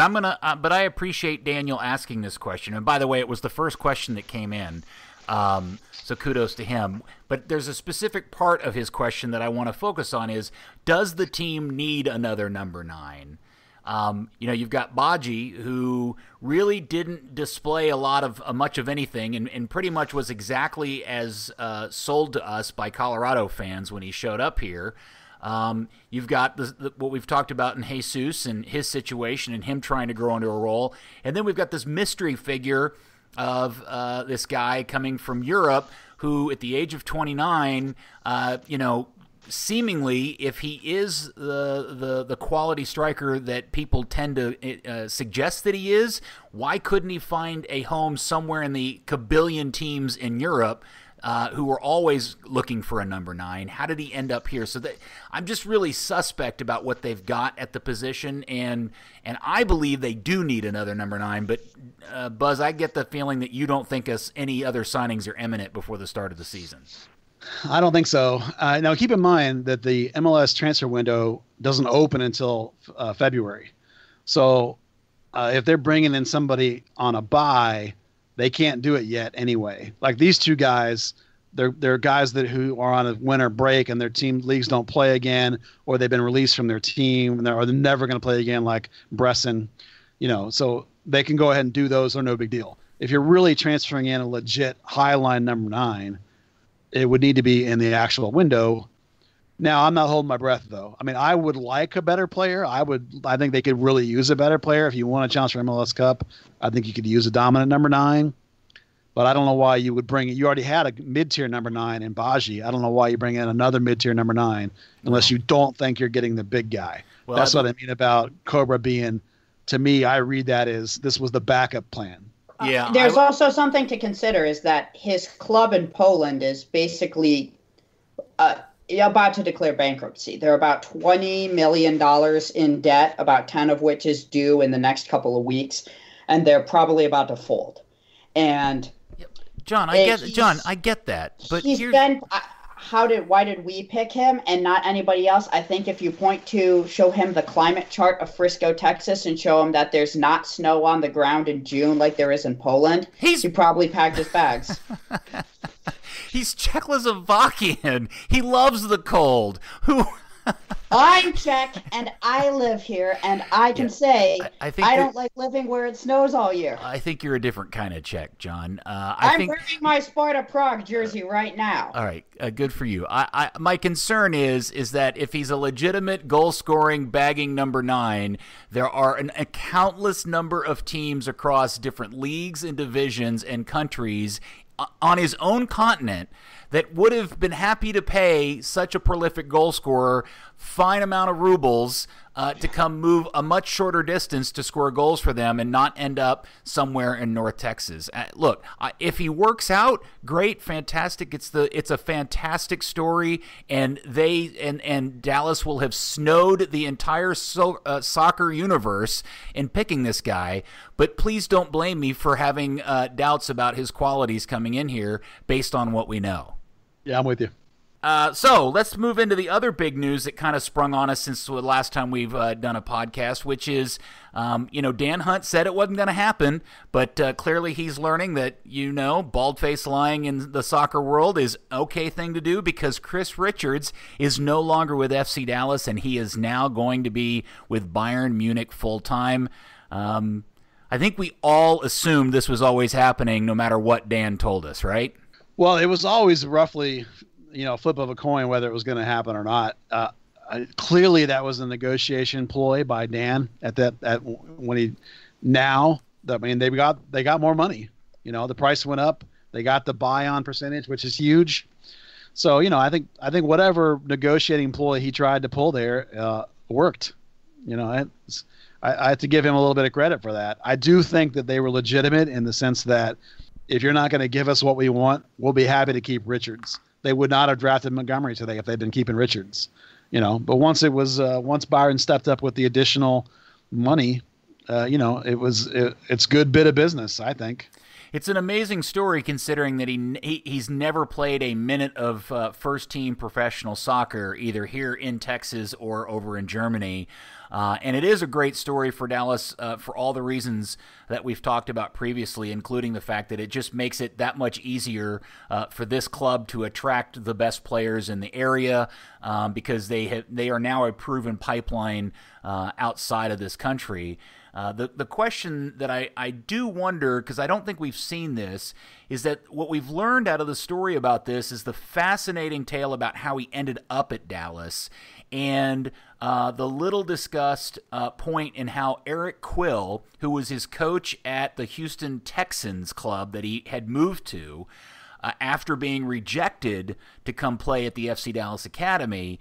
but I appreciate Daniel asking this question. And by the way, it was the first question that came in. So kudos to him. But there's a specific part of his question that I want to focus on is, does the team need another number 9? You've got Baji, who really didn't display a lot of much of anything, and pretty much was exactly as sold to us by Colorado fans when he showed up here. You've got what we've talked about in Jesus and his situation and him trying to grow into a role. And then we've got this mystery figure of this guy coming from Europe who, at the age of 29, seemingly, if he is the quality striker that people tend to suggest that he is, why couldn't he find a home somewhere in the kabillion teams in Europe who were always looking for a number 9? How did he end up here? So I'm just really suspect about what they've got at the position, and I believe they do need another number 9. But Buzz, I get the feeling that you don't think any other signings are imminent before the start of the season. I don't think so. Now, keep in mind that the MLS transfer window doesn't open until February. So if they're bringing in somebody on a buy, they can't do it yet anyway. Like these two guys, they're guys who are on a winter break and their team leagues don't play again, or they've been released from their team, or they're never going to play again, like Bresson. So they can go ahead and do those. They're no big deal. If you're really transferring in a legit highline number 9, it would need to be in the actual window. Now, I'm not holding my breath, though. I mean, I would like a better player. I think they could really use a better player. If you want a challenge for MLS Cup, I think you could use a dominant number 9. But I don't know why you would bring it. You already had a mid-tier number 9 in Baji. I don't know why you bring in another mid-tier number 9 unless you don't think you're getting the big guy. Well, that's what I mean about Cobra being, to me, I read that as this was the backup plan. Yeah, there's also something to consider is that his club in Poland is basically about to declare bankruptcy. They're about $20 million in debt, about 10 of which is due in the next couple of weeks, and they're probably about to fold. And John, I get that, but why did we pick him and not anybody else? I think if you show him the climate chart of Frisco, Texas, and show him that there's not snow on the ground in June like there is in Poland, he probably packed his bags. He's Czechoslovakian. He loves the cold. I'm Czech, and I live here, and I can say I don't like living where it snows all year. I think you're a different kind of Czech, John. I'm wearing my Sparta Prague jersey right now. All right, good for you. My concern is that if he's a legitimate goal-scoring, bagging number 9, there are a countless number of teams across different leagues and divisions and countries on his own continent that would have been happy to pay such a prolific goal scorer fine amount of rubles to come move a much shorter distance to score goals for them and not end up somewhere in North Texas. Look, if he works out, great, fantastic. It's a fantastic story, and Dallas will have snowed the entire soccer universe in picking this guy. But please don't blame me for having doubts about his qualities coming in here based on what we know. Yeah, I'm with you. So let's move into the other big news that kind of sprung on us since the last time we've done a podcast, which is, Dan Hunt said it wasn't going to happen, but clearly he's learning that, bald-faced lying in the soccer world is an okay thing to do because Chris Richards is no longer with FC Dallas, and he is now going to be with Bayern Munich full-time. I think we all assumed this was always happening no matter what Dan told us, right? Well, it was always roughly, flip of a coin whether it was going to happen or not. Clearly, that was a negotiation ploy by Dan they got more money. The price went up. They got the buy-on percentage, which is huge. So, I think whatever negotiating ploy he tried to pull there worked. I have to give him a little bit of credit for that. I do think that they were legitimate in the sense that if you're not going to give us what we want, we'll be happy to keep Richards. They would not have drafted Montgomery today if they'd been keeping Richards, But once Byron stepped up with the additional money, it's good bit of business, I think. It's an amazing story considering that he's never played a minute of first-team professional soccer, either here in Texas or over in Germany. And it is a great story for Dallas for all the reasons that we've talked about previously, including the fact that it just makes it that much easier for this club to attract the best players in the area because they are now a proven pipeline outside of this country. The question that I do wonder, because I don't think we've seen this, is that what we've learned out of the story about this is the fascinating tale about how he ended up at Dallas and the little discussed point in how Eric Quill, who was his coach at the Houston Texans club that he had moved to, after being rejected to come play at the FC Dallas Academy,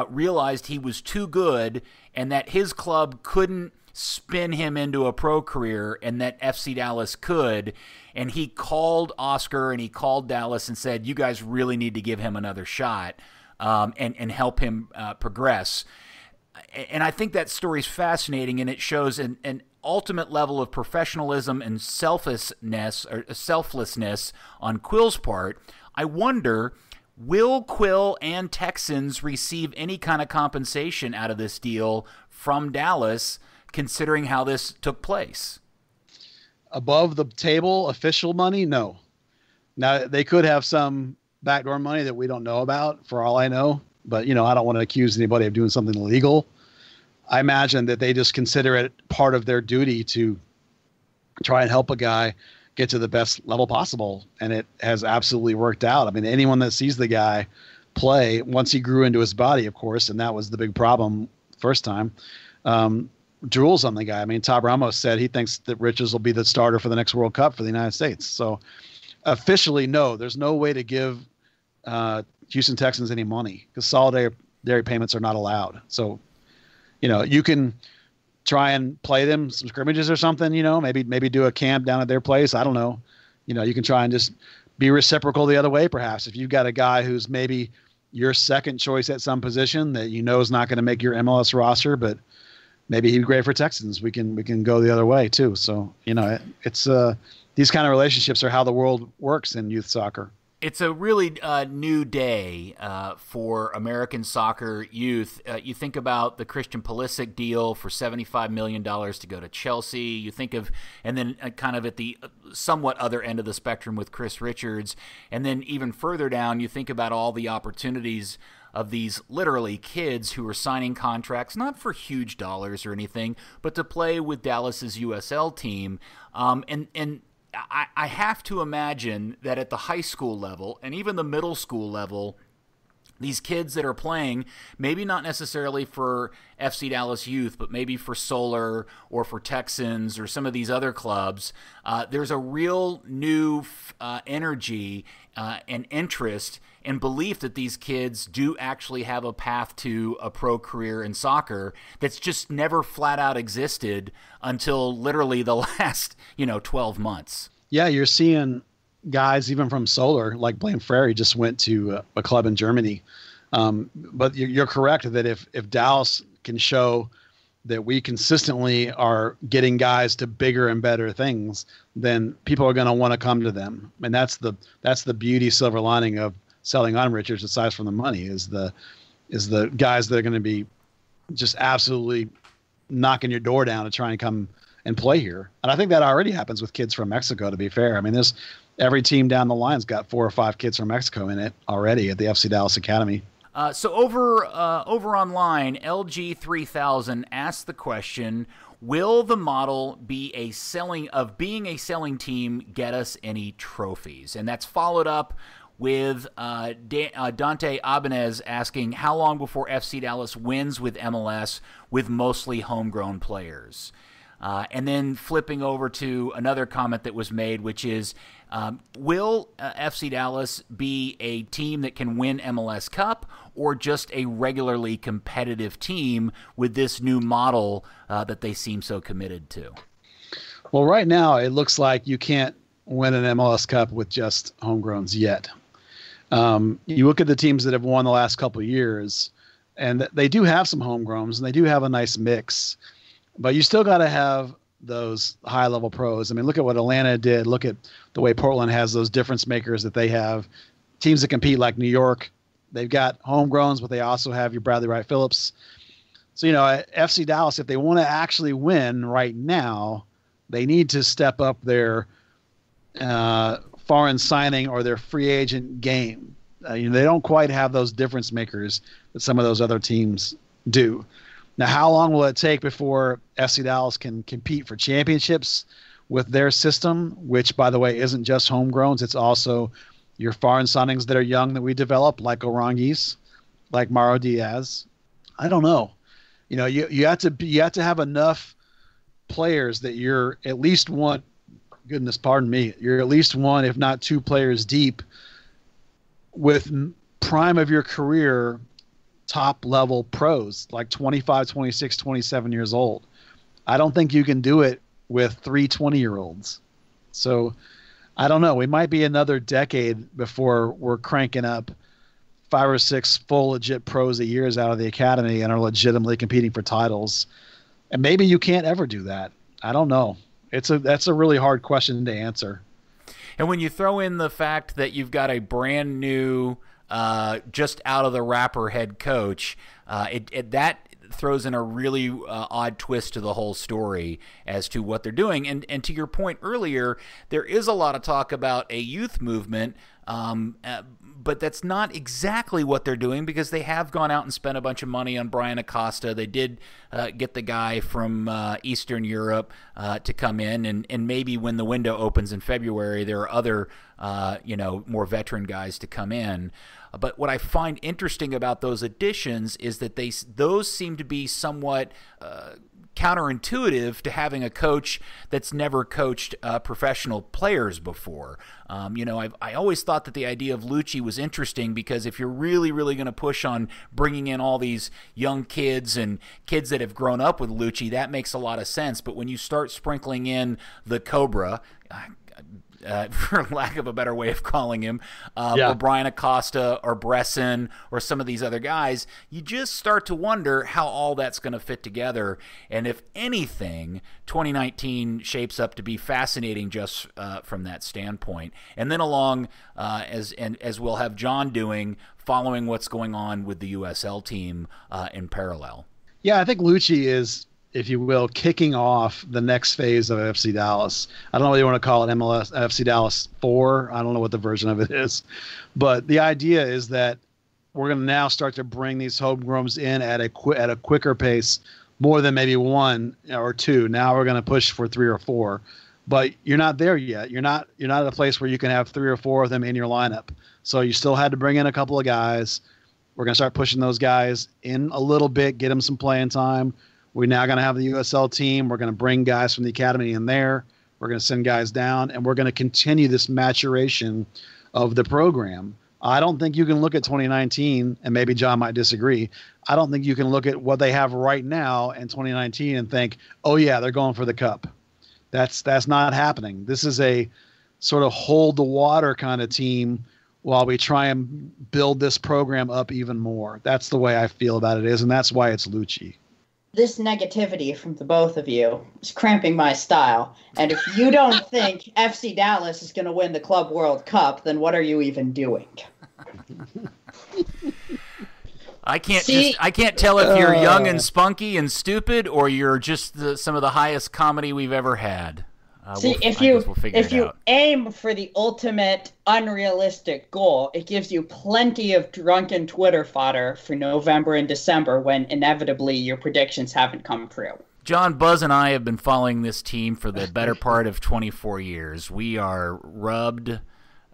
realized he was too good and that his club couldn't spin him into a pro career and that FC Dallas could. And he called Oscar and he called Dallas and said, you guys really need to give him another shot and help him progress. And I think that story is fascinating, and it shows an ultimate level of professionalism and selflessness on Quill's part. I wonder, will Quill and Texans receive any kind of compensation out of this deal from Dallas, considering how this took place? Above the table official money? No. Now, they could have some backdoor money that we don't know about, for all I know. But, I don't want to accuse anybody of doing something illegal. I imagine that they just consider it part of their duty to try and help a guy get to the best level possible. And it has absolutely worked out. I mean, anyone that sees the guy play, once he grew into his body, of course, and that was the big problem first time, drools on the guy. I mean, Todd Ramos said he thinks that Richards will be the starter for the next World Cup for the United States. So officially, no, there's no way to give Houston Texans any money because solidarity payments are not allowed. So, you can try and play them some scrimmages or something, maybe do a camp down at their place. I don't know. You can try and just be reciprocal the other way, perhaps. If you've got a guy who's maybe your second choice at some position that is not going to make your MLS roster, but maybe he'd be great for Texans. We can go the other way too. So, it's these kind of relationships are how the world works in youth soccer. It's a really new day for American soccer youth. You think about the Christian Pulisic deal for $75 million to go to Chelsea. You think of, and then kind of at the somewhat other end of the spectrum with Chris Richards. And then even further down, you think about all the opportunities of these literally kids who are signing contracts, not for huge dollars or anything, but to play with Dallas's USL team. And I have to imagine that at the high school level and even the middle school level, these kids that are playing, maybe not necessarily for FC Dallas Youth, but maybe for Solar or for Texans or some of these other clubs, there's a real new energy and interest and belief that these kids do actually have a path to a pro career in soccer that's just never flat out existed until literally the last, 12 months. Yeah, you're seeing guys even from Solar, like Blaine Frary just went to a club in Germany. But you're correct that if Dallas can show that we consistently are getting guys to bigger and better things, then people are going to want to come to them. And that's the beauty, silver lining of selling on Richards, aside from the money, is the guys that are going to be just absolutely knocking your door down to try and come and play here. And I think that already happens with kids from Mexico, to be fair. I mean, there's every team down the line's got 4 or 5 kids from Mexico in it already at the FC Dallas Academy. So over online, LG3000 asked the question, will the model being a selling team get us any trophies? And that's followed up with Dante Abanez asking, how long before FC Dallas wins with MLS with mostly homegrown players? And then flipping over to another comment that was made, which is, will FC Dallas be a team that can win MLS Cup or just a regularly competitive team with this new model that they seem so committed to? Well, right now it looks like you can't win an MLS Cup with just homegrowns yet. You look at the teams that have won the last couple of years, and they do have some homegrowns, and they do have a nice mix. But you still got to have those high-level pros. I mean, look at what Atlanta did. Look at the way Portland has those difference makers that they have. Teams that compete like New York, they've got homegrowns, but they also have your Bradley Wright Phillips. So, FC Dallas, if they want to actually win right now, they need to step up their foreign signing or their free agent game. They don't quite have those difference makers that some of those other teams do. Now, how long will it take before FC Dallas can compete for championships with their system, which, by the way, isn't just homegrowns. It's also your foreign signings that are young that we develop, like Orangis, like Mauro Diaz. I don't know. You have to have enough players that you're at least one. Goodness, pardon me. You're at least one, if not two players deep with prime of your career, top level pros, like 25, 26, 27 years old. I don't think you can do it with 3 20-year-olds. So I don't know. We might be another decade before we're cranking up 5 or 6 full legit pros a year out of the academy and are legitimately competing for titles. And maybe you can't ever do that. I don't know. That's a really hard question to answer. And when you throw in the fact that you've got a brand new, just out of the wrapper head coach, that throws in a really odd twist to the whole story as to what they're doing. And to your point earlier, there is a lot of talk about a youth movement, but that's not exactly what they're doing, because they have gone out and spent a bunch of money on Brian Acosta. They did get the guy from Eastern Europe to come in, and maybe when the window opens in February, there are other more veteran guys to come in. But what I find interesting about those additions is that those seem to be somewhat counterintuitive to having a coach that's never coached professional players before. I always thought that the idea of Lucci was interesting, because if you're really, really going to push on bringing in all these young kids and kids that have grown up with Lucci, that makes a lot of sense. But when you start sprinkling in the Cobra, for lack of a better way of calling him, or Brian Acosta or Bresson or some of these other guys, you just start to wonder how all that's going to fit together. And if anything, 2019 shapes up to be fascinating just from that standpoint. And then along, as we'll have John doing, following what's going on with the USL team in parallel. Yeah, I think Lucci is, if you will, kicking off the next phase of FC Dallas. I don't know what you want to call it, MLS, FC Dallas 4. I don't know what the version of it is. But the idea is that we're going to now start to bring these homegrowns in at a quicker pace, more than maybe 1 or 2. Now we're going to push for 3 or 4. But you're not there yet. You're not at a place where you can have 3 or 4 of them in your lineup. So you still had to bring in a couple of guys. We're going to start pushing those guys in a little bit, get them some playing time. We're now going to have the USL team. We're going to bring guys from the academy in there. We're going to send guys down, and we're going to continue this maturation of the program. I don't think you can look at 2019, and maybe John might disagree. I don't think you can look at what they have right now in 2019 and think, oh, yeah, they're going for the cup. That's not happening. This is a sort of hold the water kind of team while we try and build this program up even more. That's the way I feel about it and that's why it's Lucci. This negativity from the both of you is cramping my style. And if you don't think FC Dallas is going to win the Club World Cup, then what are you even doing? I can't tell if you're young and spunky and stupid, or you're just some of the highest comedy we've ever had. If you aim for the ultimate unrealistic goal, it gives you plenty of drunken Twitter fodder for November and December when inevitably your predictions haven't come true. John, Buzz, and I have been following this team for the better part of 24 years. We are rubbed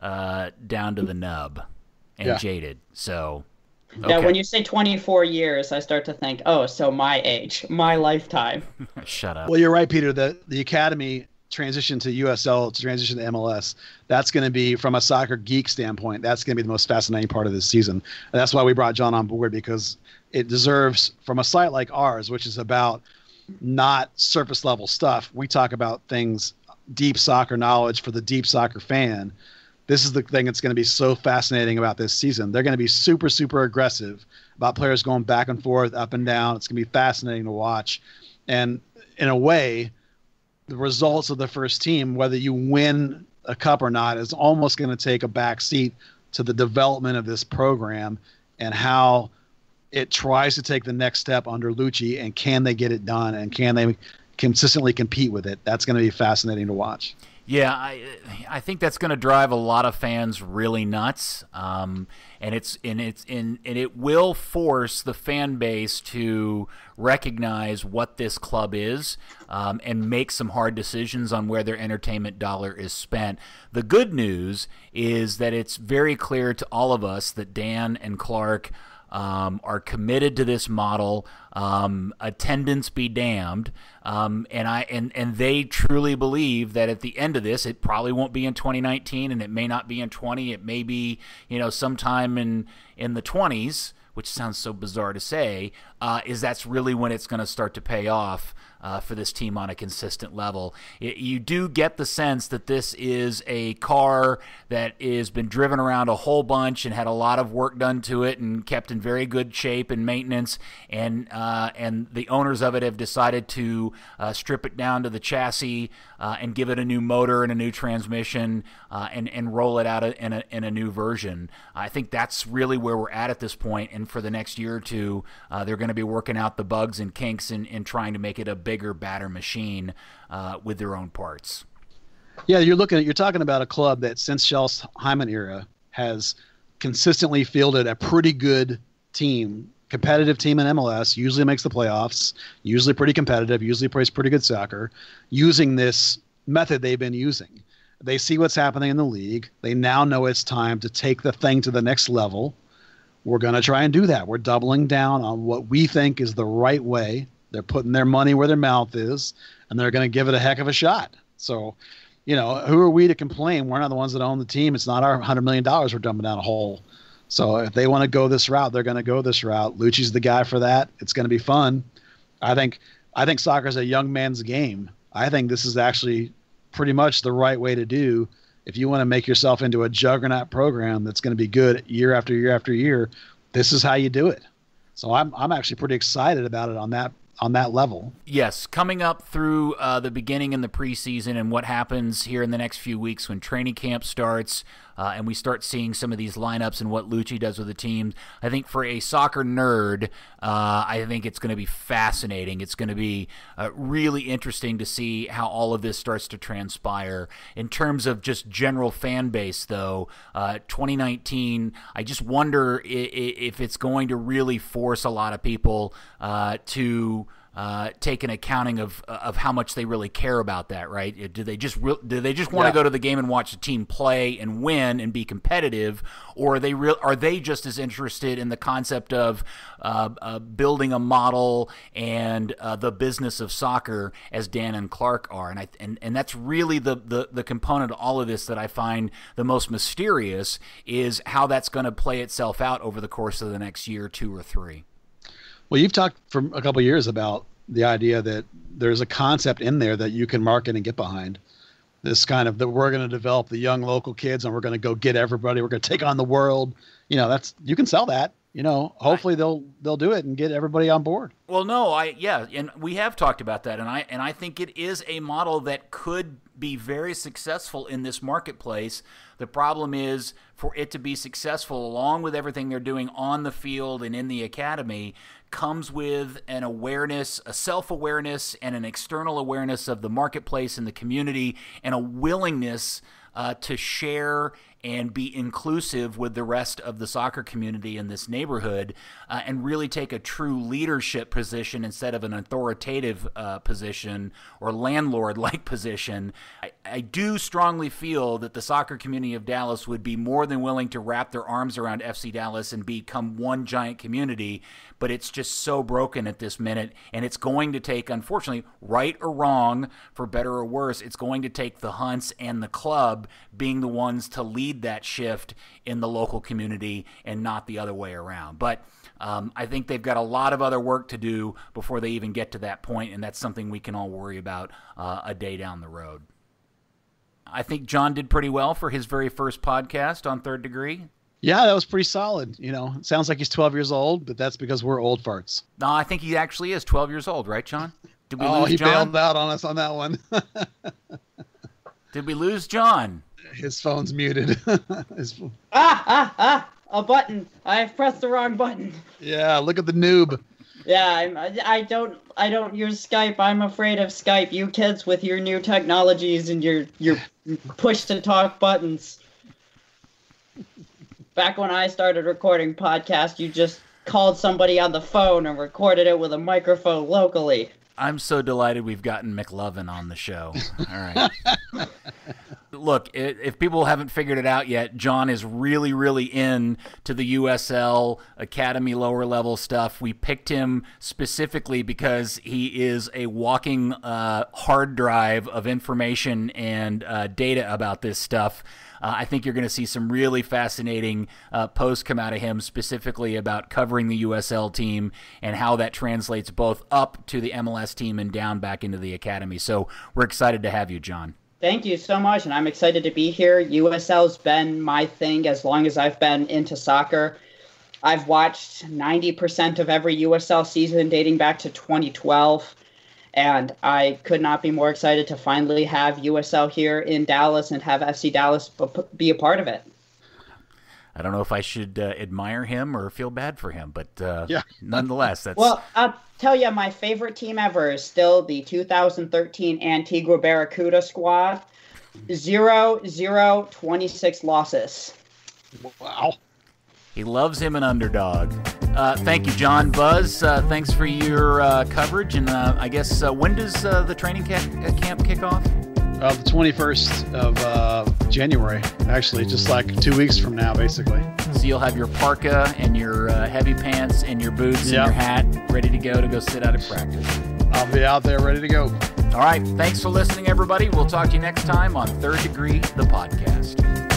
down to the nub and jaded. So, okay. Yeah, when you say 24 years, I start to think, oh, so my age, my lifetime. Shut up. Well, you're right, Peter. The academy transition to USL, to transition to MLS, that's going to be, from a soccer geek standpoint, that's going to be the most fascinating part of this season. And that's why we brought John on board, because it deserves, from a site like ours, which is about not surface level stuff, we talk about things, deep soccer knowledge for the deep soccer fan. This is the thing that's going to be so fascinating about this season. They're going to be super, super aggressive about players going back and forth, up and down. It's going to be fascinating to watch. And in a way, the results of the first team, whether you win a cup or not, is almost going to take a back seat to the development of this program and how it tries to take the next step under Lucci, and can they get it done, and can they consistently compete with it? That's going to be fascinating to watch. Yeah, I think that's going to drive a lot of fans really nuts, and it will force the fan base to recognize what this club is, and make some hard decisions on where their entertainment dollar is spent. The good news is that it's very clear to all of us that Dan and Clark are committed to this model. Attendance be damned, and they truly believe that at the end of this, it probably won't be in 2019, and it may not be in 20. It may be sometime in the 20s, which sounds so bizarre to say. That's really when it's going to start to pay off for this team on a consistent level. You do get the sense that this is a car that has been driven around a whole bunch and had a lot of work done to it and kept in very good shape and maintenance, and the owners of it have decided to strip it down to the chassis and give it a new motor and a new transmission, and roll it out in a new version. I think that's really where we're at this point, and for the next year or two, they're going to be working out the bugs and kinks and trying to make it a bigger, badder machine with their own parts. Yeah, you're talking about a club that since Schell's Hyman era has consistently fielded a pretty good team, competitive team in MLS, usually makes the playoffs, usually pretty competitive, usually plays pretty good soccer, using this method they've been using. They see what's happening in the league. They now know it's time to take the thing to the next level. We're going to try and do that. We're doubling down on what we think is the right way. They're putting their money where their mouth is, and they're going to give it a heck of a shot. So, who are we to complain? We're not the ones that own the team. It's not our $100 million we're dumping down a hole. So if they want to go this route, they're going to go this route. Lucci's the guy for that. It's going to be fun. I think soccer is a young man's game. I think this is actually pretty much the right way to do. If you want to make yourself into a juggernaut program that's going to be good year after year after year, this is how you do it. So I'm actually pretty excited about it on that level. Yes, coming up through the beginning in the preseason and what happens here in the next few weeks when training camp starts, and we start seeing some of these lineups and what Lucci does with the team. I think for a soccer nerd, I think it's going to be fascinating. It's going to be really interesting to see how all of this starts to transpire. In terms of just general fan base, though, 2019, I just wonder if it's going to really force a lot of people to take an accounting of how much they really care about that, right? Do they just want to go to the game and watch the team play and win and be competitive, or are they just as interested in the concept of building a model and the business of soccer as Dan and Clark are? And that's really the component of all of this that I find the most mysterious, is how that's going to play itself out over the course of the next year, 2 or 3. Well, you've talked for a couple of years about the idea that there's a concept in there that you can market and get behind. This kind of that we're going to develop the young local kids and we're going to go get everybody. We're going to take on the world. You can sell that. Hopefully they'll do it and get everybody on board. Well, no, and we have talked about that, and I think it is a model that could be very successful in this marketplace. The problem is, for it to be successful, along with everything they're doing on the field and in the academy, comes with an awareness, a self-awareness, and an external awareness of the marketplace and the community, and a willingness to share and be inclusive with the rest of the soccer community in this neighborhood, and really take a true leadership position instead of an authoritative position or landlord-like position. I do strongly feel that the soccer community of Dallas would be more than willing to wrap their arms around FC Dallas and become one giant community, but it's just so broken at this minute, and it's going to take, unfortunately, right or wrong, for better or worse, it's going to take the Hunts and the club being the ones to lead that shift in the local community and not the other way around. But I think they've got a lot of other work to do before they even get to that point, and that's something we can all worry about a day down the road. I think John did pretty well for his very first podcast on Third Degree. Yeah, that was pretty solid. It sounds like he's 12 years old, but that's because we're old farts. No, I think he actually is 12 years old, right, John? Did we lose he John? bailed out on us on that one. Did we lose John? His phone's muted. a button. I've pressed the wrong button. Yeah, look at the noob. Yeah, I don't use Skype. I'm afraid of Skype. You kids with your new technologies and your push to talk buttons. Back when I started recording podcasts, you just called somebody on the phone and recorded it with a microphone locally. I'm so delighted we've gotten McLovin on the show. All right. Look, if people haven't figured it out yet, John is really, really into the USL Academy lower level stuff. We picked him specifically because he is a walking hard drive of information and data about this stuff. I think you're going to see some really fascinating posts come out of him specifically about covering the USL team and how that translates both up to the MLS team and down back into the academy. So we're excited to have you, John. Thank you so much, and I'm excited to be here. USL's been my thing as long as I've been into soccer. I've watched 90% of every USL season dating back to 2012. And I could not be more excited to finally have USL here in Dallas and have FC Dallas be a part of it. I don't know if I should admire him or feel bad for him, but yeah. Nonetheless, that's... Well, I'll tell you, my favorite team ever is still the 2013 Antigua Barracuda squad. 0-0-26 losses. Wow. He loves him an underdog. Thank you, John. Buzz, thanks for your coverage. And I guess when does the training camp kick off? The 21st of January, actually, just like 2 weeks from now, basically. So you'll have your parka and your heavy pants and your boots and your hat ready to go sit out at practice. I'll be out there ready to go. All right. Thanks for listening, everybody. We'll talk to you next time on Third Degree, the podcast.